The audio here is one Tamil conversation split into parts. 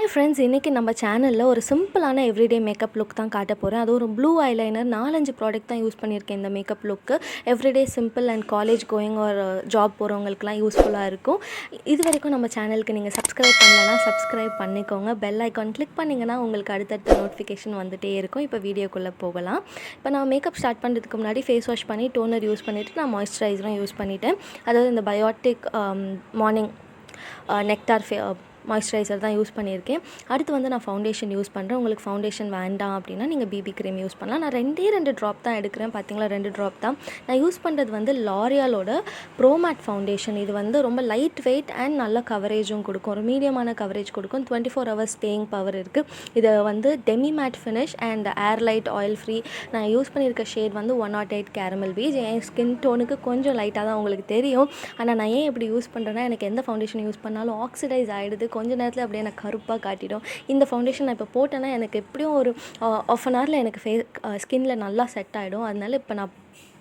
ஃப்ரெண்ட்ஸ், இன்றைக்கி நம்ம சேனலில் ஒரு சிம்பிளான எவ்ரிடே மேக்கப் லுக் தான் காட்ட போகிறேன். அது ஒரு ப்ளூ ஐலைனர் 4-5 ப்ராடக்ட் தான் யூஸ் பண்ணியிருக்கேன். இந்த makeup look everyday simple and college going ஒரு ஜாப் போகிறவங்களுக்குலாம் யூஸ்ஃபுல்லாக இருக்கும். இது வரைக்கும் நம்ம சேனலுக்கு நீங்கள் சப்ஸ்கிரைப் பண்ணலைன்னா சப்ஸ்கிரைப் பண்ணிக்கோங்க. பெல் ஐக்கான் கிளிக் பண்ணிங்கன்னா உங்களுக்கு அடுத்தடுத்த நோட்டிஃபிகேஷன் வந்துகிட்டே இருக்கும். இப்போ வீடியோக்குள்ளே போகலாம். இப்போ நான் மேக்கப் ஸ்டார்ட் பண்ணுறதுக்கு முன்னாடி ஃபேஸ் வாஷ் பண்ணி டோனர் யூஸ் பண்ணிவிட்டு நான் மாய்ஸ்சரைசரும் யூஸ் பண்ணிவிட்டேன். அதாவது இந்த பயோட்டிக் மார்னிங் நெக்டார் மாய்ஸ்சரைசர் தான் யூஸ் பண்ணியிருக்கேன். அடுத்து வந்து நான் ஃபவுண்டேஷன் யூஸ் பண்ணுறேன். உங்களுக்கு ஃபவுண்டேஷன் வேண்டாம் அப்படின்னா நீங்கள் பிபி க்ரீம் யூஸ் பண்ணலாம். நான் 2 ட்ராப் தான் எடுக்கிறேன். பார்த்தீங்களா, 2 ட்ராப் தான். நான் யூஸ் பண்ணுறது வந்து லாரியாலோட ப்ரோ மேட் ஃபவுண்டேஷன். இது வந்து ரொம்ப லைட் வெயிட் அண்ட் நல்ல கவரேஜும் கொடுக்கும். ஒரு மீடியமான கவரேஜ் கொடுக்கும். 24 ஹவர்ஸ் ஸ்டேயிங் பவர் இருக்குது. இதை வந்து Demi matte finish and air light oil free. நான் யூஸ் பண்ணியிருக்க ஷேட் வந்து 108 கேரமல் பீச். என் ஸ்கின் டோனுக்கு கொஞ்சம் லைட்டாக தான் உங்களுக்கு தெரியும். ஆனால் நான் ஏன் இப்படி யூஸ் பண்ணுறேன்னா, எனக்கு எந்த ஃபவுண்டேஷன் யூஸ் பண்ணாலும் ஆக்சிடைஸ் ஆகிடுது. கொஞ்ச நேரத்தில் அப்படியே எனக்கு கருப்பாக காட்டிடும். இந்த ஃபவுண்டேஷன் நான் இப்போ போட்டேன்னா எனக்கு எப்படியும் ஒரு ஆஃப் அன் ஹவரில் எனக்கு ஸ்கின்ல நல்லா செட் ஆகிடும். அதனால இப்போ நான்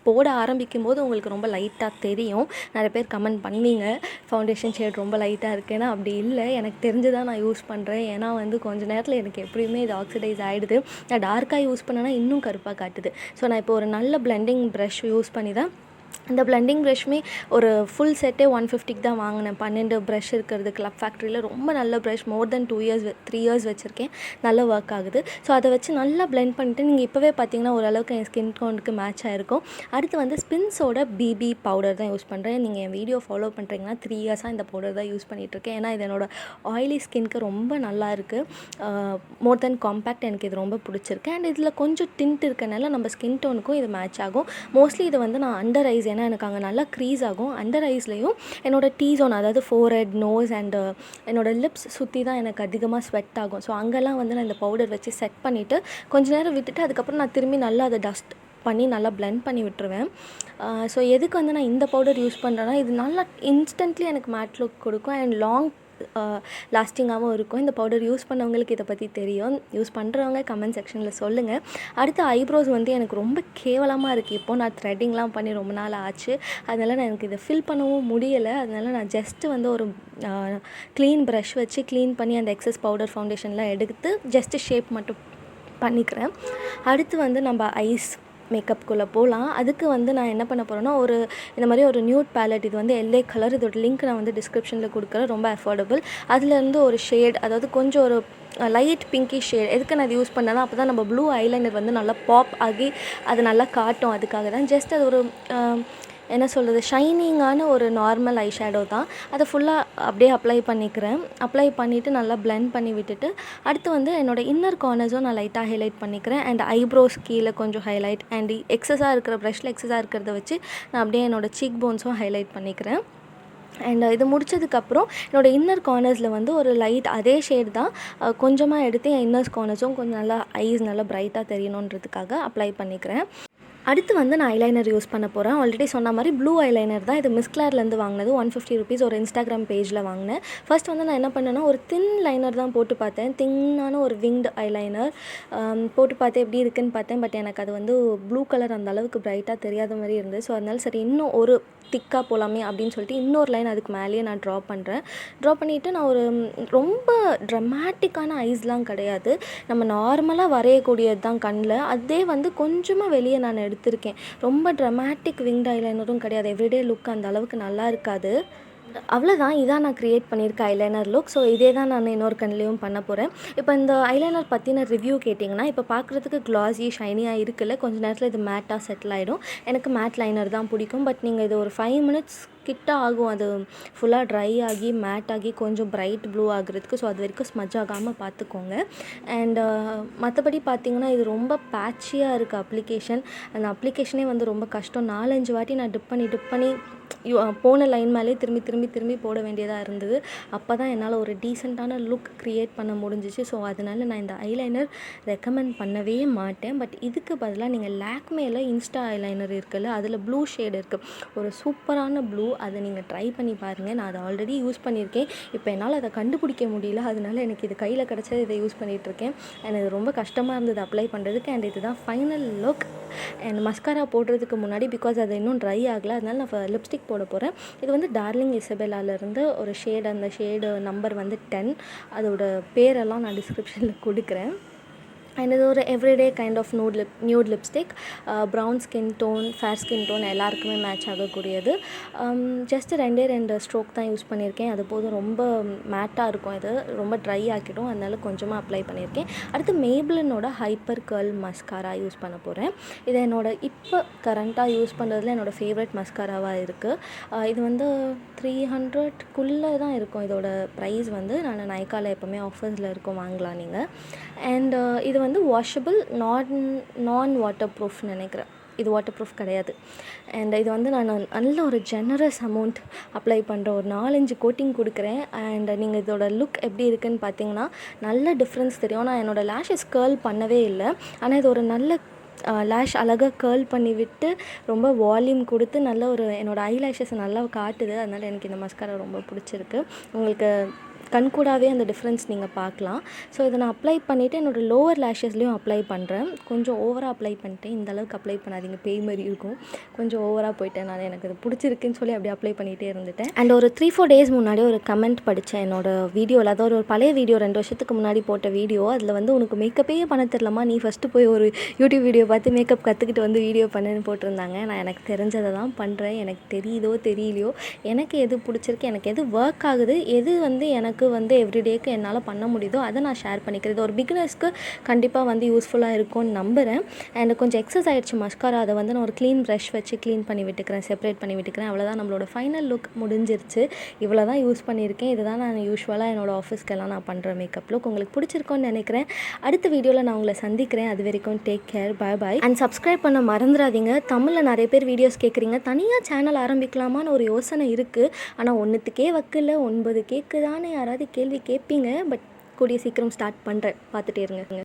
போட ஆரம்பிக்கும் போது உங்களுக்கு ரொம்ப லைட்டாக தெரியும். நிறைய பேர் கமெண்ட் பண்ணுவீங்க, ஃபவுண்டேஷன் ஷேட் ரொம்ப லைட்டாக இருக்குன்னா. அப்படி இல்லை, எனக்கு தெரிஞ்சு தான் நான் யூஸ் பண்ணுறேன். ஏன்னா வந்து கொஞ்சம் நேரத்தில் எனக்கு எப்படியுமே இது ஆக்சிடைஸ் ஆகிடுது. நான் டார்க்காக யூஸ் பண்ணேன்னா இன்னும் கருப்பாக காட்டுது. ஸோ நான் இப்போ ஒரு நல்ல பிளெண்டிங் ப்ரஷ் யூஸ் பண்ணி தான் இந்த பிளெண்டிங் ப்ரஷ்மே ஒரு ஃபுல் செட்டே 150க்கு தான் வாங்கினேன். 12 ப்ரஷ் இருக்கிறது கிளப் ஃபேக்ட்ரியில். ரொம்ப நல்ல ப்ரஷ். மோர் தென் 3 இயர்ஸ் வச்சுருக்கேன். நல்லா ஒர்க் ஆகுது. ஸோ அதை வச்சு நல்லா பிளெண்ட் பண்ணிவிட்டு நீங்கள் இப்போவே பார்த்தீங்கன்னா ஓரளவுக்கு என் ஸ்கின் டோனுக்கு மேட்ச் ஆகிருக்கும். அடுத்து வந்து ஸ்பின்ஸோட பிபி பவுடர் தான் யூஸ் பண்ணுறேன். நீங்கள் என் வீடியோ ஃபாலோ பண்ணுறீங்கன்னா 3 இயர்ஸாக இந்த பவுடர் தான் யூஸ் பண்ணிகிட்ருக்கேன். ஏன்னா இது என்னோடய ஆயிலி ஸ்கின்க்கு ரொம்ப நல்லா இருக்குது. மோர் தென் காம்பேக்ட். எனக்கு இது ரொம்ப பிடிச்சிருக்கு. அண்ட் இதில் கொஞ்சம் டிண்ட் இருக்கனால நம்ம ஸ்கின் டோனுக்கும் இது மேட்ச் ஆகும். மோஸ்ட்லி இது வந்து நான் அண்டர் ஐஸ், ஏன்னா எனக்கு அங்கே நல்லா க்ரீஸ் ஆகும். அண்டர் ஐஸ்லேயும் என்னோடய டீ-ஜோன், அதாவது ஃபோர்ஹெட், நோஸ் அண்டு என்னோடய லிப்ஸ் சுற்றி தான் எனக்கு அதிகமாக ஸ்வெட் ஆகும். ஸோ அங்கெல்லாம் வந்து நான் இந்த பவுடர் வச்சு செட் பண்ணிவிட்டு கொஞ்சம் நேரம் விட்டுட்டு அதுக்கப்புறம் நான் திரும்பி நல்லா அதை டஸ்ட் பண்ணி நல்லா பிளெண்ட் பண்ணி விட்டுருவேன். ஸோ எதுக்கு வந்து நான் இந்த பவுடர் யூஸ் பண்ணுறேன்னா, இது நல்லா இன்ஸ்டன்ட்லி எனக்கு மேட் லுக் கொடுக்கும் அண்ட் லாங் லாஸ்டிங்காகவும் இருக்கும். இந்த பவுடர் யூஸ் பண்ணவங்களுக்கு இதை பற்றி தெரியும். யூஸ் பண்ணுறவங்க கமெண்ட் செக்ஷனில் சொல்லுங்கள். அடுத்து ஐப்ரோஸ் வந்து எனக்கு ரொம்ப கேவலமாக இருக்குது. இப்போது நான் த்ரெட்டிங்லாம் பண்ணி ரொம்ப நாள் ஆச்சு. அதனால் நான் எனக்கு இதை ஃபில் பண்ணவும் முடியலை. அதனால் நான் ஜஸ்ட்டு வந்து ஒரு க்ளீன் ப்ரஷ் வச்சு க்ளீன் பண்ணி அந்த எக்ஸஸ் பவுடர் ஃபவுண்டேஷன்லாம் எடுத்து ஜஸ்ட்டு ஷேப் மட்டும் பண்ணிக்கிறேன். அடுத்து வந்து நம்ம ஐஸ் மேக்கப்புக்குள்ளே போகலாம். அதுக்கு வந்து நான் என்ன பண்ண போகிறேன்னா, இந்த மாதிரி ஒரு நியூட் பேலட். இது வந்து எல்ஏ கலர். இதோட லிங்க் நான் வந்து டிஸ்கிரிப்ஷனில் கொடுக்குறேன். ரொம்ப அஃபோர்டபுள். அதுலேருந்து ஒரு ஷேட், அதாவது கொஞ்சம் ஒரு லைட் பிங்கி ஷேட். எதுக்கு நான் இது யூஸ் பண்ணேன்னா, அப்போ தான் நம்ம ப்ளூ ஐலைனர் வந்து நல்லா பாப் ஆகி அது நல்லா காட்டும். அதுக்காக தான். ஜஸ்ட் அது ஒரு என்ன சொல்கிறது, ஷைனிங்கான ஒரு நார்மல் ஐ ஷேடோ தான். அதை ஃபுல்லாக அப்படியே அப்ளை பண்ணிக்கிறேன். அப்ளை பண்ணிவிட்டு நல்லா பிளெண்ட் பண்ணி விட்டுட்டு அடுத்து வந்து என்னோடய இன்னர் கார்னர்ஸும் நான் லைட்டாக ஹைலைட் பண்ணிக்கிறேன். அண்ட் ஐப்ரோஸ் கீழே கொஞ்சம் ஹைலைட் அண்ட் எக்ஸஸாக இருக்கிற ப்ரஷில் எக்ஸஸாக இருக்கிறத வச்சு நான் அப்படியே என்னோடய சீக் போன்ஸும் ஹைலைட் பண்ணிக்கிறேன். அண்ட் இது முடித்ததுக்கப்புறம் என்னோடய இன்னர் கார்னர்ஸில் வந்து ஒரு லைட் அதே ஷேட் தான் கொஞ்சமாக எடுத்து என் இன்னர்ஸ் கார்னர்ஸும் கொஞ்சம் நல்லா ஐஸ் நல்லா ப்ரைட்டாக தெரியணுன்றதுக்காக அப்ளை பண்ணிக்கிறேன். அடுத்து வந்து நான் ஐலைனர் யூஸ் பண்ண போகிறேன். ஆல்ரெடி சொன்ன மாதிரி ப்ளூ ஐலைனர் தான். இது மிஸ்க்லேர்லேருந்து வாங்கினது. 150 ருபீஸ். ஒரு இன்ஸ்டாகிராம் பேஜில் வாங்கினேன். ஃபர்ஸ்ட் வந்து நான் என்ன பண்ணேன்னா, ஒரு தின் லைனர் தான் போட்டு பார்த்தேன். தின்னான ஒரு விங்டு ஐலைனர் போட்டு பார்த்தேன் எப்படி இருக்குன்னு பார்த்தேன். பட் எனக்கு அது வந்து ப்ளூ கலர் அந்த அளவுக்கு ப்ரைட்டாக தெரியாத மாதிரி இருந்தது. ஸோ அதனால சரி இன்னும் ஒரு திக்காக போகலாமே அப்படின்னு சொல்லிட்டு இன்னொரு லைன் அதுக்கு மேலேயே நான் ட்ரா பண்ணுறேன். ட்ரா பண்ணிவிட்டு நான் ஒரு ரொம்ப ட்ரமாட்டிக்கான ஐஸ்லாம் கிடையாது, நம்ம நார்மலாக வரையக்கூடியது தான் கண்ணில். அதே வந்து கொஞ்சமாக வெளியே நான் எடுத்திருக்கேன். ரொம்ப ட்ரமாட்டிக் விங்டு ஐலைனரும் கிடையாது. எவ்ரிடே லுக் அந்த அளவுக்கு நல்லா இருக்காது. அவ்வளோதான். இதான் நான் க்ரியேட் பண்ணியிருக்கேன் ஐலைனர் லுக். ஸோ இதே தான் நான் இன்னொரு கண்ணிலையும் பண்ண போகிறேன். இப்போ இந்த ஐலைனர் பற்றின ரிவ்யூ கேட்டிங்கன்னா, இப்போ பார்க்குறதுக்கு க்ளாஸி ஷைனியாக இருக்குல்ல, கொஞ்சம் நேரத்தில் இது மேட்டாக செட்டில் ஆகிடும். எனக்கு மேட் லைனர் தான் பிடிக்கும். பட் நீங்கள் இது ஒரு 5 மினிட்ஸ் கிட்ட ஆகும் அது ஃபுல்லாக ட்ரை ஆகி மேட் ஆகி கொஞ்சம் பிரைட் ப்ளூ ஆகுறதுக்கு. ஸோ அது வரைக்கும் ஸ்மஜ் ஆகாமல் பார்த்துக்கோங்க. அண்ட் மற்றபடி பார்த்திங்கன்னா, இது ரொம்ப பேட்சியாக இருக்குது அப்ளிகேஷன். அந்த அப்ளிகேஷனே வந்து ரொம்ப கஷ்டம். 4-5 வாட்டி நான் டிப் பண்ணி போன லைன் மேலே திரும்பி போட வேண்டியதாக இருந்தது. அப்போ தான் என்னால் ஒரு டீசெண்டான லுக் க்ரியேட் பண்ண முடிஞ்சிச்சு. ஸோ அதனால் நான் இந்த ஐலைனர் ரெக்கமெண்ட் பண்ணவே மாட்டேன். பட் இதுக்கு பதிலாக நீங்கள் லாக்மேல இன்ஸ்டா ஐலைனர் இருக்குல்ல, அதில் ப்ளூ ஷேட் இருக்குது. ஒரு சூப்பரான ப்ளூ. அதை நீங்கள் ட்ரை பண்ணி பாருங்கள். நான் அதை ஆல்ரெடி யூஸ் பண்ணியிருக்கேன். இப்போ என்னால் அதை கண்டுபிடிக்க முடியல, அதனால எனக்கு இது கையில் கிடச்சது இதை யூஸ் பண்ணிகிட்ருக்கேன். அண்ட் இது ரொம்ப கஷ்டமாக இருந்தது அப்ளை பண்ணுறதுக்கு. அண்ட் இதுதான் ஃபைனல் லுக். அண்ட் மஸ்காரா போடுறதுக்கு முன்னாடி பிகாஸ் அது இன்னும் ட்ரை ஆகலை, அதனால நான் லிப்ஸ்டிக் போட போகிறேன். இது வந்து டார்லிங் இசபெல்லாலேருந்து ஒரு ஷேடு, அந்த ஷேடு நம்பர் வந்து 10. அதோட பேரெல்லாம் நான் டிஸ்கிரிப்ஷனில் கொடுக்குறேன். அண்ட் இது ஒரு everyday kind of nude lipstick. Brown skin tone, fair skin tone எல்லாருக்குமே மேட்ச் ஆகக்கூடியது. ஜஸ்ட் 2 ஸ்ட்ரோக் தான் யூஸ் பண்ணியிருக்கேன். அது போதும். ரொம்ப மேட்டாக இருக்கும், இது ரொம்ப ட்ரை ஆக்கிடும், அதனால கொஞ்சமாக அப்ளை பண்ணியிருக்கேன். அடுத்து மேப்ளினோட ஹைப்பர் கர்ல் மஸ்காரா யூஸ் பண்ண போகிறேன். இது என்னோட இப்போ கரண்ட்டாக யூஸ் பண்ணுறதுல என்னோடய ஃபேவரட் மஸ்காராவாக இருக்குது. இது வந்து 300க்குள்ளே தான் இருக்கும் இதோட ப்ரைஸ் வந்து. நான் நைக்காவில் எப்போவுமே ஆஃபர்ஸில் இருக்கும், வாங்கலாம் நீங்கள். அண்ட் இது வந்து வாஷபிள், நான் வாட்டர் ப்ரூஃப் நினைக்கிறேன். இது வாட்டர் ப்ரூஃப் கிடையாது. அண்ட் இது வந்து நான் நல்ல ஒரு ஜெனரஸ் அமௌண்ட் அப்ளை பண்ணுறேன். ஒரு 4-5 கோட்டிங் கொடுக்குறேன். அண்ட் நீங்கள் இதோட லுக் எப்படி இருக்குதுன்னு பார்த்தீங்கன்னா நல்ல டிஃப்ரென்ஸ் தெரியும். நான் என்னோடய லேஷஸ் கேர்ள் பண்ணவே இல்லை, ஆனால் இது ஒரு நல்ல லேஷ் அழகாக கேர்ள் பண்ணி விட்டு ரொம்ப வால்யூம் கொடுத்து நல்ல ஒரு என்னோடய ஐ லேஷஸ் நல்லா காட்டுது. அதனால் எனக்கு இந்த மஸ்காரா ரொம்ப பிடிச்சிருக்கு. உங்களுக்கு கண்கூடாவே அந்த டிஃப்ரென்ஸ் நீங்கள் பார்க்கலாம். ஸோ இதை நான் அப்ளை பண்ணிவிட்டு என்னோடய லோவர் லேஷஸ்லேயும் அப்ளை பண்ணுறேன். கொஞ்சம் ஓவராக அப்ளை பண்ணிட்டேன். இந்த அளவுக்கு அப்ளை பண்ணாதீங்க, பேய் மாதிரி இருக்கும். கொஞ்சம் ஓவராக போயிட்டேன். நான் எனக்கு அது பிடிச்சிருக்குன்னு சொல்லி அப்படியே அப்ளை பண்ணிகிட்டே இருந்துட்டேன். அண்ட் ஒரு 3-4 டேஸ் முன்னாடி ஒரு கமெண்ட் படித்தேன் என்னோடய வீடியோவில். அதாவது ஒரு பழைய வீடியோ 2 வருஷத்துக்கு முன்னாடி போட்ட வீடியோ. அதில் வந்து உனக்கு மேக்கப்பே பண்ண தெரியலமா, நீ ஃபஸ்ட்டு போய் ஒரு யூடியூப் வீடியோ பார்த்து மேக்கப் கற்றுக்கிட்டு வந்து வீடியோ பண்ணுன்னு போட்டிருந்தாங்க. நான் எனக்கு தெரிஞ்சதை தான் பண்ணுறேன். எனக்கு தெரியுதோ தெரியலையோ, எனக்கு எது பிடிச்சிருக்கு, எனக்கு எது ஒர்க் ஆகுது, எது வந்து எனக்கு வந்து எவ்ரிடேக்கு என்னால் பண்ண முடியுதோ அதை நான் ஷேர் பண்ணிக்கிறேன். இது ஒரு பிகினர்ஸ்க்கு கண்டிப்பாக வந்து யூஸ்ஃபுல்லாக இருக்கும்னு நம்புகிறேன். அண்ட் கொஞ்சம் எக்ஸஸ் ஆகிடுச்சு மஸ்காரா. அதை வந்து நான் ஒரு க்ளீன் ப்ரஷ் வச்சு க்ளீன் பண்ணி விட்டுக்கிறேன், செப்பரேட் பண்ணி விட்டுக்கிறேன். அவ்வளோதான், நம்மளோட ஃபைனல் லுக் முடிஞ்சிருச்சு. இவ்வளோ தான் யூஸ் பண்ணியிருக்கேன். இதுதான் நான் யூஸ்வலாக என்னோடய ஆஃபீஸ்க்கெல்லாம் நான் பண்ணுற மேக்கப் லுக். உங்களுக்கு பிடிச்சிருக்கோன்னு நினைக்கிறேன். அடுத்த வீடியோவில் நான் உங்களை சந்திக்கிறேன். அது வரைக்கும் take care, bye bye. And subscribe பண்ண மறந்துடாதீங்க. தமிழில் நிறைய பேர் வீடியோஸ் கேட்குறீங்க. தனியாக சேனல் ஆரம்பிக்கலாமான்னு ஒரு யோசனை இருக்குது. ஆனால் 1க்கே வக்கில்ல, 9 கேட்குதான்னு யாராவது கேள்வி கேட்பீங்க. பட் கூடிய சீக்கிரம் ஸ்டார்ட் பண்ணுறேன், பார்த்துட்டே இருங்க.